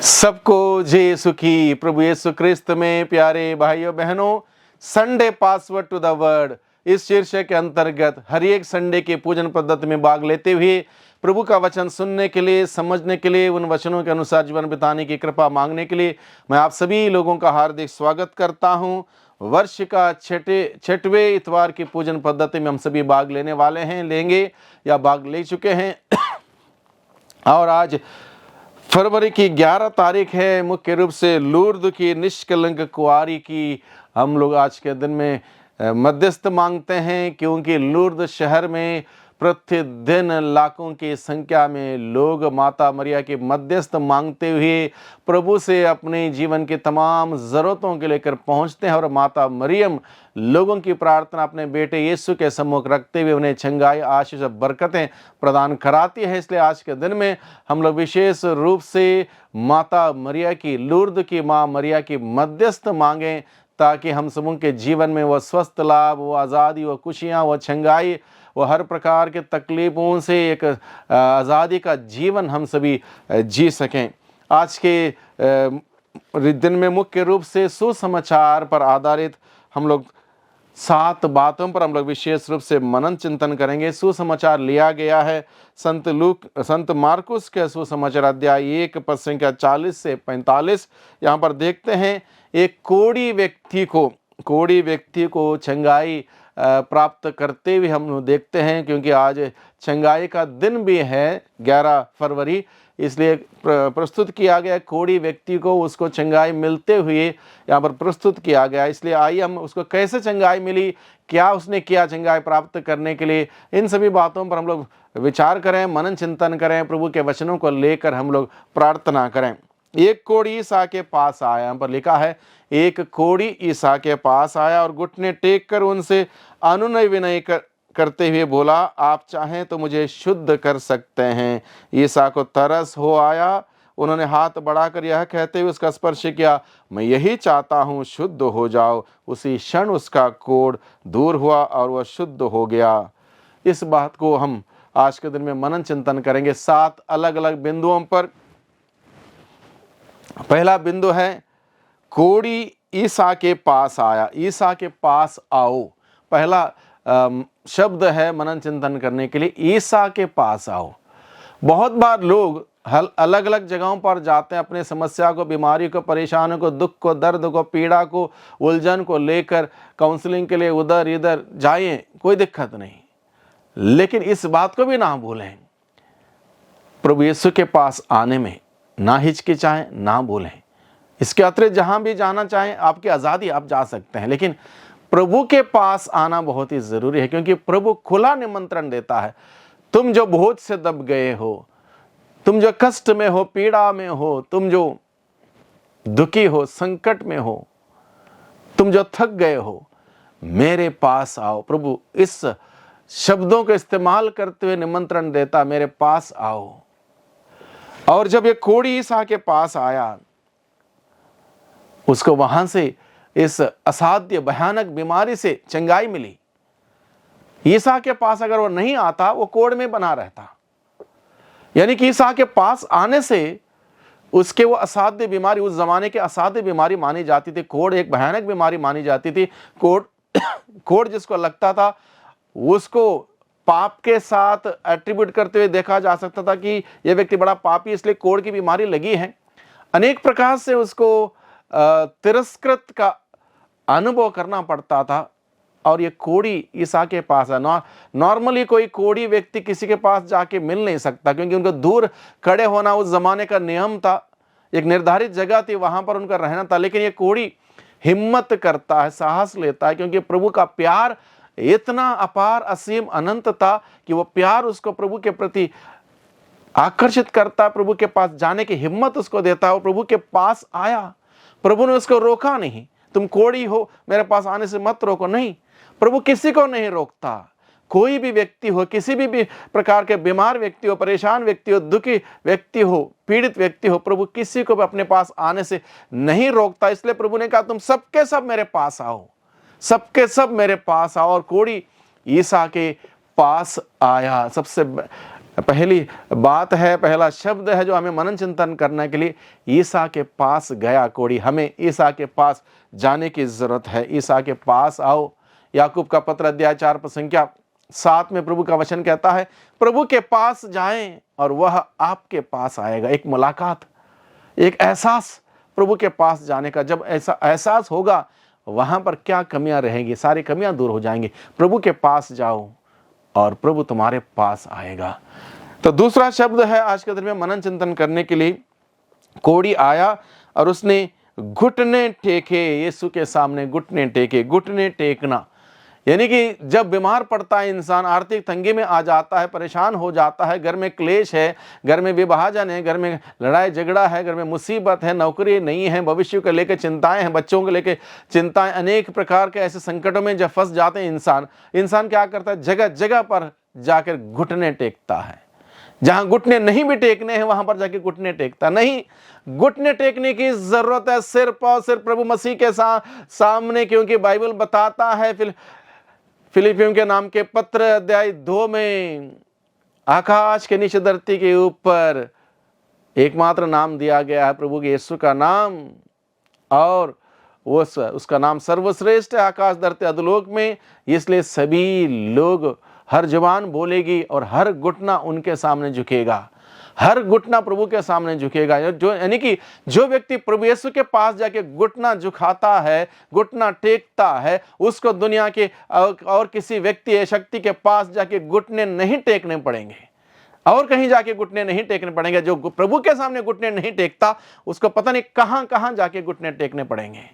सबको जय यीशु की। प्रभु यीशु क्रिस्त में प्यारे भाइयों बहनों, Sunday password to the word इस शीर्षक के अंतर्गत हर एक संडे के पूजन पद्धति में भाग लेते हुए प्रभु का वचन सुनने के लिए, समझने के लिए, उन वचनों के अनुसार जीवन बिताने की कृपा मांगने के लिए मैं आप सभी लोगों का हार्दिक स्वागत करता हूं। वर्ष का छठवें इतवार की पूजन पद्धति में हम सभी भाग लेने वाले हैं, लेंगे या भाग ले चुके हैं। और आज फरवरी की 11 तारीख है। मुख्य रूप से लूर्द की निष्कलंक कुआरी की हम लोग आज के दिन में मध्यस्थ मांगते हैं, क्योंकि लूर्द शहर में प्रतिदिन लाखों की संख्या में लोग माता मरिया की मध्यस्थ मांगते हुए प्रभु से अपने जीवन के तमाम ज़रूरतों के लेकर पहुंचते हैं। और माता मरियम लोगों की प्रार्थना अपने बेटे यीशु के सम्मुख रखते हुए उन्हें छंगाई आशीष और बरकतें प्रदान कराती है। इसलिए आज के दिन में हम लोग विशेष रूप से माता मरिया की, लूर्द की माँ मरिया की मध्यस्थ मांगें, ताकि हम सबों के जीवन में वो स्वस्थ लाभ, वो आज़ादी, वो खुशियाँ, वो छंगाई, वो हर प्रकार के तकलीफ़ों से एक आज़ादी का जीवन हम सभी जी सकें। आज के दिन में मुख्य रूप से सुसमाचार पर आधारित हम लोग 7 बातों पर हम लोग विशेष रूप से मनन चिंतन करेंगे। सुसमाचार लिया गया है संत मार्कुस के सुसमाचार अध्याय 1 पद संख्या 40 से 45। यहाँ पर देखते हैं, एक कोढ़ी व्यक्ति को छंगाई प्राप्त करते हुए हम लोग देखते हैं, क्योंकि आज छंगाई का दिन भी है 11 फरवरी, इसलिए प्रस्तुत किया गया। कोढ़ी व्यक्ति को उसको छंगाई मिलते हुए यहाँ पर प्रस्तुत किया गया। इसलिए आइए हम उसको कैसे छंगाई मिली, क्या उसने किया छंगाई प्राप्त करने के लिए, इन सभी बातों पर हम लोग विचार करें, मनन चिंतन करें, प्रभु के वचनों को लेकर हम लोग प्रार्थना करें। एक कोढ़ी ईसा के पास आया, यहाँ पर लिखा है, एक कोढ़ी ईसा के पास आया और घुटने टेक कर उनसे अनुनय विनय करते हुए बोला, आप चाहें तो मुझे शुद्ध कर सकते हैं। ईसा को तरस हो आया, उन्होंने हाथ बढ़ाकर यह कहते हुए उसका स्पर्श किया, मैं यही चाहता हूँ, शुद्ध हो जाओ। उसी क्षण उसका कोढ़ दूर हुआ और वह शुद्ध हो गया। इस बात को हम आज के दिन में मनन चिंतन करेंगे 7 अलग अलग बिंदुओं पर। पहला बिंदु है, कोढ़ी ईसा के पास आया। ईसा के पास आओ, पहला शब्द है मनन चिंतन करने के लिए, ईसा के पास आओ। बहुत बार लोग अलग अलग जगहों पर जाते हैं, अपने समस्या को, बीमारी को, परेशानी को, दुख को, दर्द को, पीड़ा को, उलझन को लेकर काउंसलिंग के लिए उधर इधर जाएं, कोई दिक्कत नहीं, लेकिन इस बात को भी ना भूलें, प्रभु यीशु के पास आने में ना हिचकिचाएं, ना भूलें। इसके अतिरिक्त जहां भी जाना चाहें, आपकी आज़ादी, आप जा सकते हैं, लेकिन प्रभु के पास आना बहुत ही ज़रूरी है, क्योंकि प्रभु खुला निमंत्रण देता है। तुम जो बोझ से दब गए हो, तुम जो कष्ट में हो, पीड़ा में हो, तुम जो दुखी हो, संकट में हो, तुम जो थक गए हो, मेरे पास आओ। प्रभु इस शब्दों का इस्तेमाल करते हुए निमंत्रण देता, मेरे पास आओ। और जब ये कोढ़ी ईसा के पास आया, उसको वहां से इस असाध्य भयानक बीमारी से चंगाई मिली। ईसा के पास अगर वो नहीं आता, वो कोढ़ में बना रहता। यानी कि ईसा के पास आने से उसके वो असाध्य बीमारी, उस जमाने के असाध्य बीमारी मानी जाती थी। कोढ़ एक भयानक बीमारी मानी जाती थी। कोढ़ जिसको लगता था, उसको पाप के साथ एट्रीब्यूट करते हुए देखा जा सकता था कि यह व्यक्ति बड़ा पापी, इसलिए कोढ़ की बीमारी लगी है। अनेक प्रकार से उसको तिरस्कृत का अनुभव करना पड़ता था। और ये कोढ़ी ईसा के पास है। नॉर्मली कोई कोढ़ी व्यक्ति किसी के पास जाके मिल नहीं सकता, क्योंकि उनको दूर खड़े होना उस जमाने का नियम था, एक निर्धारित जगह थी, वहां पर उनका रहना था। लेकिन ये कोढ़ी हिम्मत करता है, साहस लेता है, क्योंकि प्रभु का प्यार इतना अपार, असीम, अनंत था कि वो प्यार उसको प्रभु के प्रति आकर्षित करता है, प्रभु के पास जाने की हिम्मत उसको देता है। और प्रभु के पास आया, प्रभु ने उसको रोका नहीं, तुम कोढ़ी हो, मेरे पास आने से मत रोको, नहीं। प्रभु किसी को नहीं रोकता। कोई भी व्यक्ति हो, किसी भी प्रकार के बीमार व्यक्ति हो, परेशान व्यक्ति हो, दुखी व्यक्ति हो, पीड़ित व्यक्ति हो, प्रभु किसी को भी अपने पास आने से नहीं रोकता। इसलिए प्रभु ने कहा, तुम सबके सब मेरे पास आओ, सबके सब मेरे पास आओ। और कोढ़ी ईसा के पास आया। सबसे पहली बात है, पहला शब्द है जो हमें मनन चिंतन करने के लिए, ईसा के पास गया कोढ़ी। हमें ईसा के पास जाने की जरूरत है। ईसा के पास आओ। याकूब का पत्र अध्याय 4 पद संख्या 7 में प्रभु का वचन कहता है, प्रभु के पास जाएं और वह आपके पास आएगा। एक मुलाकात, एक एहसास प्रभु के पास जाने का। जब ऐसा एहसास होगा, वहां पर क्या कमियां रहेंगी, सारी कमियां दूर हो जाएंगी। प्रभु के पास जाओ और प्रभु तुम्हारे पास आएगा। तो दूसरा शब्द है आज के दिन में मनन चिंतन करने के लिए, कोढ़ी आया और उसने घुटने टेके। यीशु के सामने घुटने टेके। घुटने टेकना यानी कि जब बीमार पड़ता है इंसान, आर्थिक तंगी में आ जाता है, परेशान हो जाता है, घर में क्लेश है, घर में विभाजन है, घर में लड़ाई झगड़ा है, घर में मुसीबत है, नौकरी नहीं है, भविष्य को लेकर चिंताएं हैं, बच्चों को लेकर चिंताएं, अनेक प्रकार के ऐसे संकटों में जब फंस जाते हैं इंसान क्या करता है, जगह जगह पर जाकर घुटने टेकता है। जहां घुटने नहीं भी टेकने हैं वहां पर जाके घुटने टेकता नहीं। घुटने टेकने की जरूरत है सिर्फ और सिर्फ प्रभु मसीह के सामने, क्योंकि बाइबल बताता है फिलिपियों के नाम के पत्र अध्याय 2 में, आकाश के नीचे धरती के ऊपर एकमात्र नाम दिया गया है प्रभु के यीशु का नाम, और उसका नाम सर्वश्रेष्ठ है आकाश धरती अधोलोक में। इसलिए सभी लोग, हर जुबान बोलेगी और हर घुटना उनके सामने झुकेगा। हर घुटना प्रभु के सामने झुकेगा। जो यानी कि जो व्यक्ति प्रभु यीशु के पास जाके घुटना झुकाता है, घुटना टेकता है, उसको दुनिया के और किसी व्यक्ति या शक्ति के पास जाके घुटने नहीं टेकने पड़ेंगे, और कहीं जाके घुटने नहीं टेकने पड़ेंगे। जो प्रभु के सामने घुटने नहीं टेकता, उसको पता नहीं कहां कहां जाके घुटने टेकने पड़ेंगे।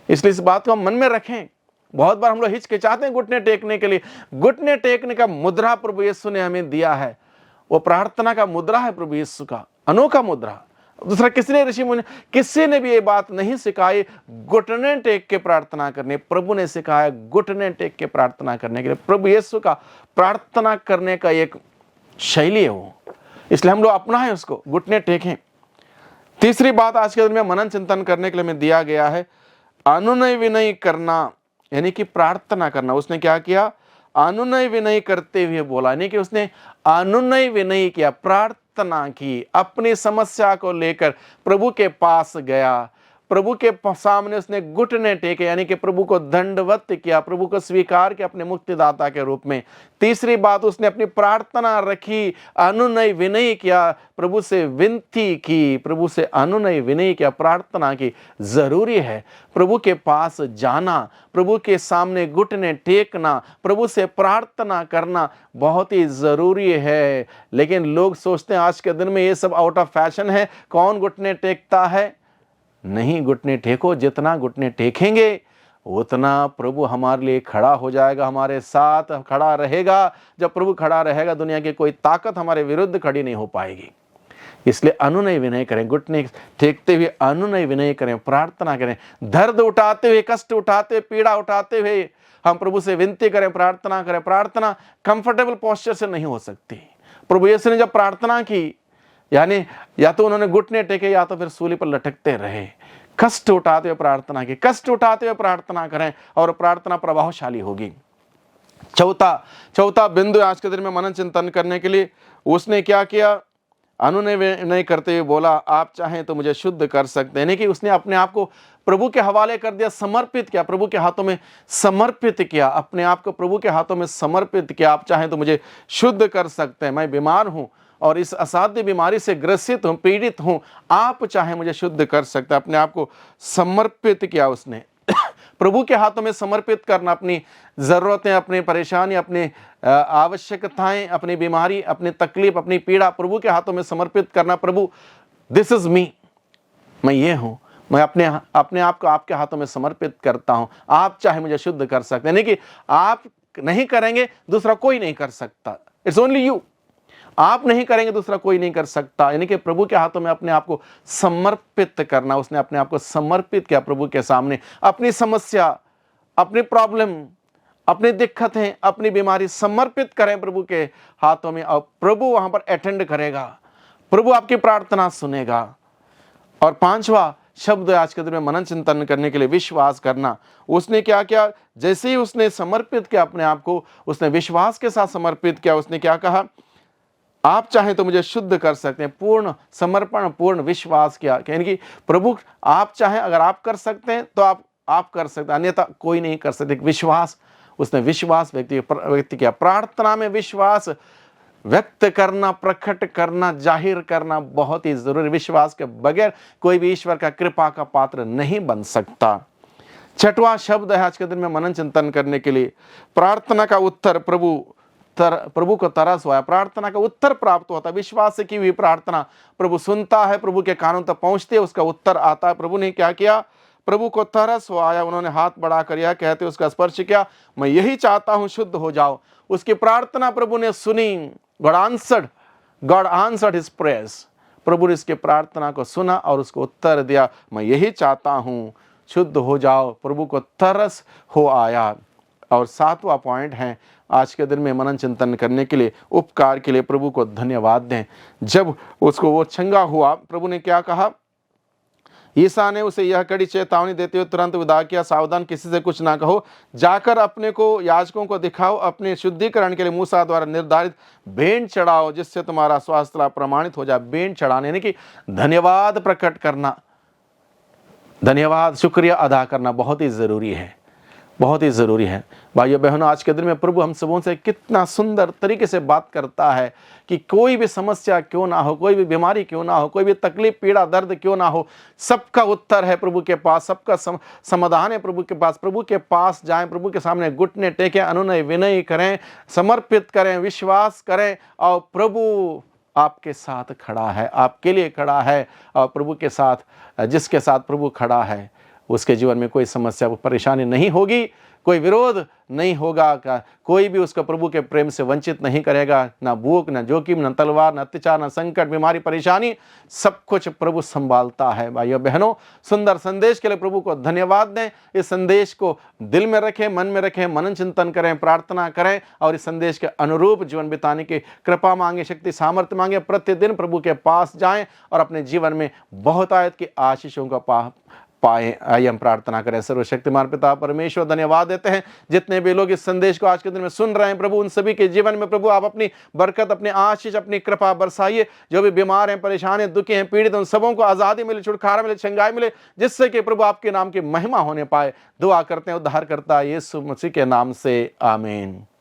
इसलिए इस बात को हम मन में रखें। बहुत बार हम लोग हिचकिचाते हैं घुटने टेकने के लिए। घुटने टेकने का मुद्रा प्रभु यीशु ने हमें दिया है। वो प्रार्थना का मुद्रा है प्रभु यीशु का, अनोखा मुद्रा। दूसरा, किसी ने भी ये बात नहीं सिखाई घुटने टेक के प्रार्थना करने। प्रभु ने सिखाया घुटने टेक के प्रार्थना करने के लिए। प्रभु यीशु का प्रार्थना करने का एक शैली है वो, इसलिए हम लोग अपनाएं उसको, घुटने टेकें। तीसरी बात आज के दिन में मनन चिंतन करने के लिए हमें दिया गया है, अनुनय विनय करना, यानी कि प्रार्थना करना। उसने क्या किया, अनुनय विनय करते हुए बोला, यानी कि उसने अनुनय विनय किया, प्रार्थना की, अपनी समस्या को लेकर प्रभु के पास गया, प्रभु के सामने उसने घुटने टेके, यानी कि प्रभु को दंडवत किया, प्रभु को स्वीकार किया अपने मुक्तिदाता के रूप में। तीसरी बात, उसने अपनी प्रार्थना रखी, अनुनय विनय किया, प्रभु से विनती की, प्रभु से अनुनय विनय किया, प्रार्थना की। जरूरी है प्रभु के पास जाना, प्रभु के सामने घुटने टेकना, प्रभु से प्रार्थना करना बहुत ही जरूरी है। लेकिन लोग सोचते हैं आज के दिन में ये सब आउट ऑफ फैशन है, कौन घुटने टेकता है। नहीं, घुटने टेको, जितना घुटने टेकेंगे उतना प्रभु हमारे लिए खड़ा हो जाएगा, हमारे साथ खड़ा रहेगा। जब प्रभु खड़ा रहेगा, दुनिया की कोई ताकत हमारे विरुद्ध खड़ी नहीं हो पाएगी। इसलिए अनुनय विनय करें, घुटने टेकते हुए अनुनय विनय करें, प्रार्थना करें, दर्द उठाते हुए, कष्ट उठाते हुए, पीड़ा उठाते हुए हम प्रभु से विनती करें, प्रार्थना करें। प्रार्थना कंफर्टेबल पोस्चर से नहीं हो सकती। प्रभु यीशु ने जब प्रार्थना की, यानी या तो उन्होंने घुटने टेके या तो फिर सूली पर लटकते रहे। कष्ट उठाते हुए प्रार्थना की, कष्ट उठाते हुए प्रार्थना करें और प्रार्थना प्रभावशाली होगी। चौथा बिंदु आज के दिन में मनन चिंतन करने के लिए उसने क्या किया, अनुनय विनय करते हुए बोला, आप चाहें तो मुझे शुद्ध कर सकते हैं। यानी कि उसने अपने आप को प्रभु के हवाले कर दिया, समर्पित किया, प्रभु के हाथों में समर्पित किया, अपने आप को प्रभु के हाथों में समर्पित किया। आप चाहें तो मुझे शुद्ध कर सकते हैं, मैं बीमार हूं और इस असाध्य बीमारी से ग्रसित हूं, पीड़ित हूं, आप चाहे मुझे शुद्ध कर सकते हैं। अपने आप को समर्पित किया उसने। प्रभु के हाथों में समर्पित करना, अपनी ज़रूरतें, अपनी परेशानी, अपनी आवश्यकताएं, अपनी बीमारी, अपनी तकलीफ, अपनी पीड़ा प्रभु के हाथों में समर्पित करना। प्रभु, दिस इज मी, मैं ये हूँ, मैं अपने आप को आपके हाथों में समर्पित करता हूँ, आप चाहे मुझे शुद्ध कर सकते हैं। यानी कि आप नहीं करेंगे, दूसरा कोई नहीं कर सकता। It's only you. आप नहीं करेंगे, दूसरा कोई नहीं कर सकता। यानी कि प्रभु के हाथों में अपने आप को समर्पित करना। उसने अपने आप को समर्पित किया प्रभु के सामने। अपनी समस्या, अपनी प्रॉब्लम, अपनी दिक्कतें, अपनी बीमारी समर्पित करें प्रभु के हाथों में, और प्रभु वहां पर अटेंड करेगा, प्रभु आपकी प्रार्थना सुनेगा। और पांचवा शब्द आज के दिन में मनन चिंतन करने के लिए विश्वास करना। उसने क्या किया, जैसे ही उसने समर्पित किया अपने आप को, उसने विश्वास के साथ समर्पित किया। उसने क्या कहा, आप चाहें तो मुझे शुद्ध कर सकते हैं। पूर्ण समर्पण, पूर्ण विश्वास किया, यानी कि प्रभु आप चाहें, अगर आप कर सकते हैं तो आप कर सकते हैं, अन्यथा कोई नहीं कर सकते। विश्वास, उसने विश्वास व्यक्ति किया। प्रार्थना में विश्वास व्यक्त करना, प्रकट करना, जाहिर करना बहुत ही जरूरी। विश्वास के बगैर कोई भी ईश्वर का कृपा का पात्र नहीं बन सकता। छठवां शब्द है आज के दिन में मनन चिंतन करने के लिए, प्रार्थना का उत्तर। प्रभु को तरस हुआ है, प्रार्थना का उत्तर प्राप्त होता है। विश्वास से की हुई प्रार्थना प्रभु सुनता है, प्रभु के कानों तक पहुंचती है, उसका उत्तर आता है। प्रभु ने क्या किया? प्रभु को तरस हो आया, उन्होंने हाथ बढ़ाकर यह कहते उसका स्पर्श किया, मैं यही चाहता हूं, शुद्ध हो जाओ। उसकी प्रार्थना प्रभु ने सुनी। God answered his prayers. प्रभु ने इसके प्रार्थना को सुना और उसको उत्तर दिया, मैं यही चाहता हूं, शुद्ध हो जाओ। प्रभु को तरस हो आया। और सातवां पॉइंट है आज के दिन में मनन चिंतन करने के लिए, उपकार के लिए प्रभु को धन्यवाद दें। जब उसको वो चंगा हुआ, प्रभु ने क्या कहा? ईसा ने उसे यह कड़ी चेतावनी देते हुए तुरंत विदा किया, सावधान, किसी से कुछ ना कहो, जाकर अपने को याजकों को दिखाओ, अपने शुद्धिकरण के लिए मूसा द्वारा निर्धारित भेंट चढ़ाओ, जिससे तुम्हारा स्वास्थ्य प्रमाणित हो जाए। भेंट चढ़ाने यानी कि धन्यवाद प्रकट करना, धन्यवाद, शुक्रिया अदा करना बहुत ही जरूरी है, बहुत ही ज़रूरी है। भाइयों बहनों, आज के दिन में प्रभु हम सबों से कितना सुंदर तरीके से बात करता है कि कोई भी समस्या क्यों ना हो, कोई भी बीमारी क्यों ना हो, कोई भी तकलीफ, पीड़ा, दर्द क्यों ना हो, सबका उत्तर है प्रभु के पास, सबका समाधान है प्रभु के पास। प्रभु के पास जाएं, प्रभु के सामने घुटने टेकें, अनुनय विनय करें, समर्पित करें, विश्वास करें, और प्रभु आपके साथ खड़ा है, आपके लिए खड़ा है। और प्रभु के साथ, जिसके साथ प्रभु खड़ा है, उसके जीवन में कोई समस्या, परेशानी नहीं होगी, कोई विरोध नहीं होगा, कोई भी उसको प्रभु के प्रेम से वंचित नहीं करेगा। ना भूख, ना जोखिम, ना तलवार, ना अत्याचार, ना संकट, बीमारी, परेशानी, सब कुछ प्रभु संभालता है। भाइयों बहनों, सुंदर संदेश के लिए प्रभु को धन्यवाद दें। इस संदेश को दिल में रखें, मन में रखें, मनन चिंतन करें, प्रार्थना करें और इस संदेश के अनुरूप जीवन बिताने की कृपा मांगे, शक्ति सामर्थ्य मांगे। प्रतिदिन प्रभु के पास जाएं और अपने जीवन में बहुतायत की आशीषों का पाए। आइए हम प्रार्थना करें। सर्वशक्तिमान पिता परमेश्वर, धन्यवाद देते हैं जितने भी लोग इस संदेश को आज के दिन में सुन रहे हैं प्रभु, उन सभी के जीवन में प्रभु आप अपनी बरकत, अपनी आशीष, अपनी कृपा बरसाइए। जो भी बीमार हैं, परेशान हैं, दुखी हैं, पीड़ित, उन सबों को आजादी मिले, छुटकारा मिले, चंगाई मिले, जिससे कि प्रभु आपके नाम की महिमा होने पाए। दुआ करते हैं उद्धारकर्ता यीशु मसीह के नाम से, आमीन।